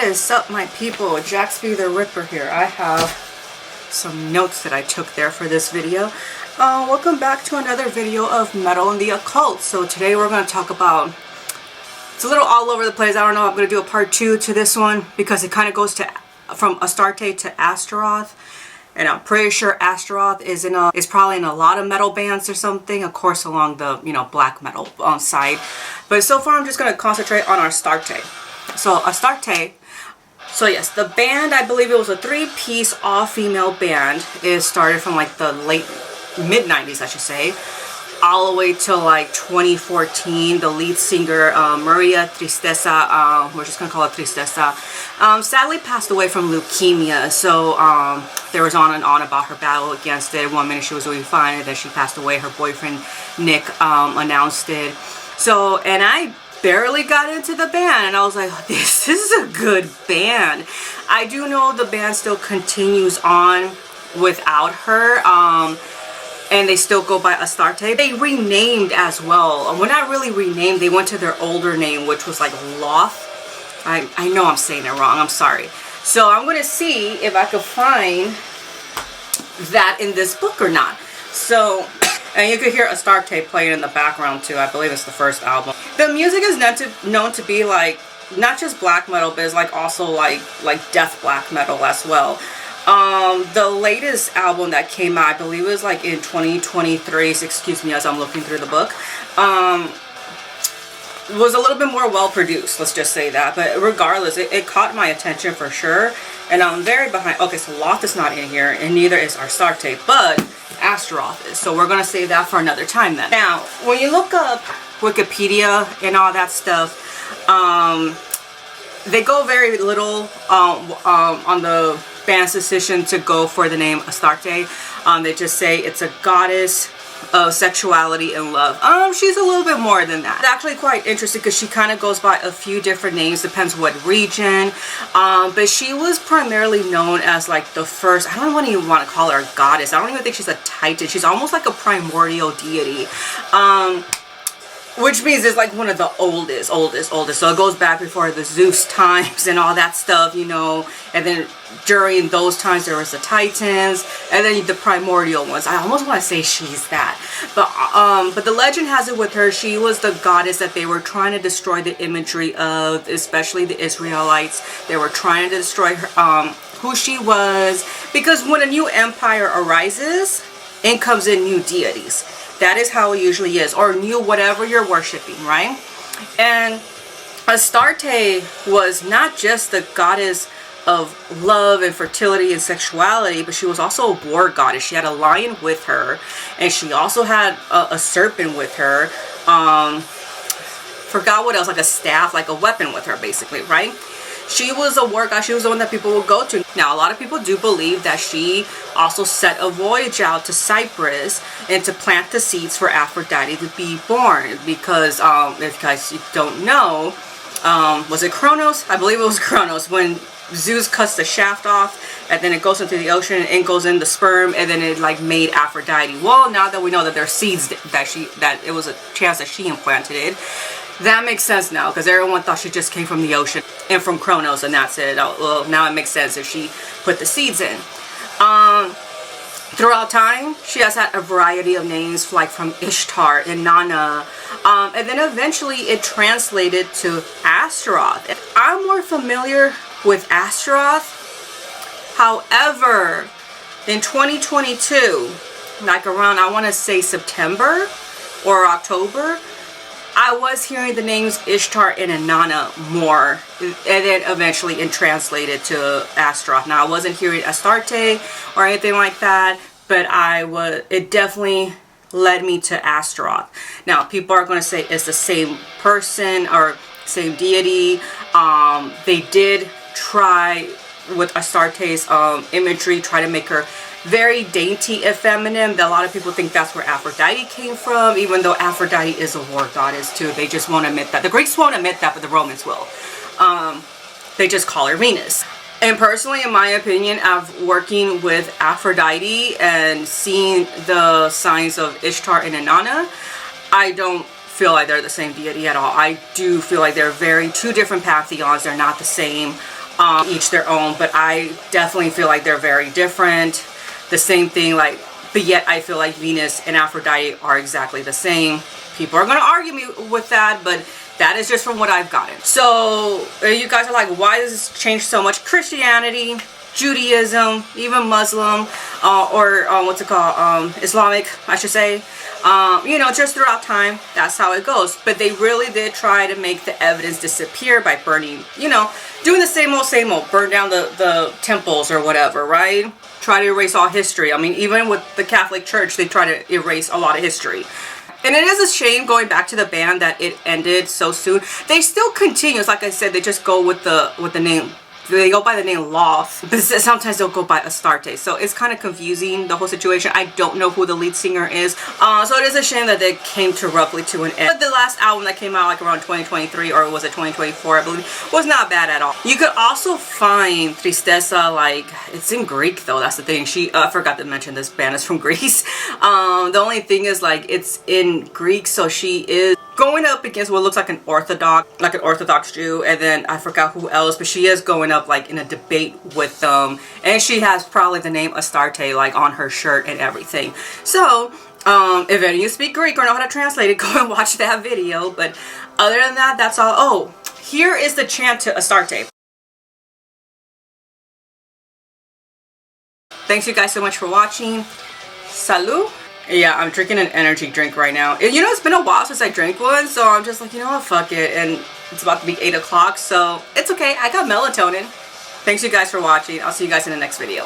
is up, my people? JaxB.TheRipper here. I have some notes that I took there for this video. Welcome back to another video of metal and the occult. So today we're going to talk about, it's a little all over the place. I don't know, I'm going to do a part 2 to this one because it kind of goes to from Astarte to Astarte. And I'm pretty sure Astarte is probably in a lot of metal bands or something, of course along the, black metal side. But so far I'm just going to concentrate on Astarte. So Astarte, so yes, the band, I believe it was a 3-piece all-female band. It started from like the mid-90s, I should say, all the way till like 2014. The lead singer, Maria Tristeza, we're just gonna call her Tristeza, sadly passed away from leukemia. So there was on and on about her battle against it. One minute she was doing fine, and then she passed away. Her boyfriend Nick announced it. So, and I barely got into the band, and I was like, this is a good band. I do know the band still continues on without her. And they still go by Astarte. They renamed as well. Well, not really renamed. They went to their older name, which was like Loth. I know I'm saying it wrong. I'm sorry. So I'm going to see if I could find that in this book or not. So, and you could hear Astarte playing in the background too. I believe it's the first album. The music is known to be like, not just black metal, but it's like also like death black metal as well. The latest album that came out, I believe it was like in 2023, excuse me as I'm looking through the book, was a little bit more well produced, let's just say that. But regardless, it caught my attention for sure, and I'm very behind. Okay, so Loth is not in here, and neither is Astarte, but Astarte is, so we're gonna save that for another time then. Now, when you look up Wikipedia and all that stuff, they go very little on the band's decision to go for the name Astarte. They just say it's a goddess of sexuality and love. She's a little bit more than that. It's actually quite interesting because she kind of goes by a few different names, depends what region. But she was primarily known as like the first, I don't even want to call her a goddess. I don't even think she's a titan. She's almost like a primordial deity. Which means it's like one of the oldest. So it goes back before the Zeus times and all that stuff, and then during those times there was the Titans, and then the primordial ones. I almost want to say she's that. But the legend has it with her, she was the goddess that they were trying to destroy the imagery of, especially the Israelites. They were trying to destroy her, who she was, because when a new empire arises, in comes in new deities. That is how it usually is, or new whatever you're worshiping, right? And Astarte was not just the goddess of love and fertility and sexuality, but she was also a war goddess. She had a lion with her, and she also had a serpent with her. Forgot what else, like a staff, like a weapon with her, basically, right? She was a war goddess. She was the one that people would go to. Now, a lot of people do believe that she also set a voyage out to Cyprus and to plant the seeds for Aphrodite to be born. Because, if you guys don't know, was it Kronos? I believe it was Kronos. When Zeus cuts the shaft off, and then it goes into the ocean, and it goes in the sperm, and then it like made Aphrodite. Well, now that we know that there are seeds that it was a chance that she implanted it, that makes sense now, because everyone thought she just came from the ocean and from Kronos, and that's it. Well, now it makes sense if she put the seeds in. Throughout time, she has had a variety of names, like from Ishtar and Nana, and then eventually it translated to Astarte. I'm more familiar with Astarte. However, in 2022, like around, I want to say September or October, I was hearing the names Ishtar and Inanna more, and then eventually it translated to Astarte. Now, I wasn't hearing Astarte or anything like that, but it definitely led me to Astarte. Now, people are going to say it's the same person or same deity. They did try with Astarte's imagery, try to make her very dainty and feminine. A lot of people think that's where Aphrodite came from, even though Aphrodite is a war goddess too. They just won't admit that. The Greeks won't admit that, but the Romans will. They just call her Venus. And personally, in my opinion, of working with Aphrodite and seeing the signs of Ishtar and Inanna, I don't feel like they're the same deity at all. I do feel like they're two different pantheons. They're not the same. Each their own, but I definitely feel like they're very different. The same thing, like, but yet I feel like Venus and Aphrodite are exactly the same. People are going to argue me with that, but that is just from what I've gotten. So you guys are like, why does this change so much? Christianity, Judaism, even Muslim, or what's it called, Islamic, I should say, you know, just throughout time, that's how it goes. But they really did try to make the evidence disappear by burning, you know, doing the same old, burn down the temples or whatever, right? Try to erase all history. I mean, even with the Catholic Church, they try to erase a lot of history. And it is a shame, going back to the band, that it ended so soon. They still continue. Like I said, they just go with the name. They go by the name Loth, but sometimes they'll go by Astarte. So it's kind of confusing, the whole situation. I don't know who the lead singer is. So it is a shame that they came to roughly to an end. But the last album that came out like around 2023, or was it 2024, I believe, was not bad at all. You could also find Tristeza, like, it's in Greek though, that's the thing. I forgot to mention this band is from Greece. The only thing is, like, it's in Greek, so she is going up against what looks like an Orthodox Jew, and then I forgot who else, but she is going up like in a debate with them, and she has probably the name Astarte like on her shirt and everything. So if any of you speak Greek or know how to translate it, go and watch that video. But other than that, that's all. Oh, here is the chant to Astarte. Thanks you guys so much for watching. Salud. Yeah, I'm drinking an energy drink right now. You know, it's been a while since I drank one, so I'm just like, you know what, fuck it. And it's about to be 8 o'clock, so it's okay. I got melatonin. Thanks you guys for watching. I'll see you guys in the next video.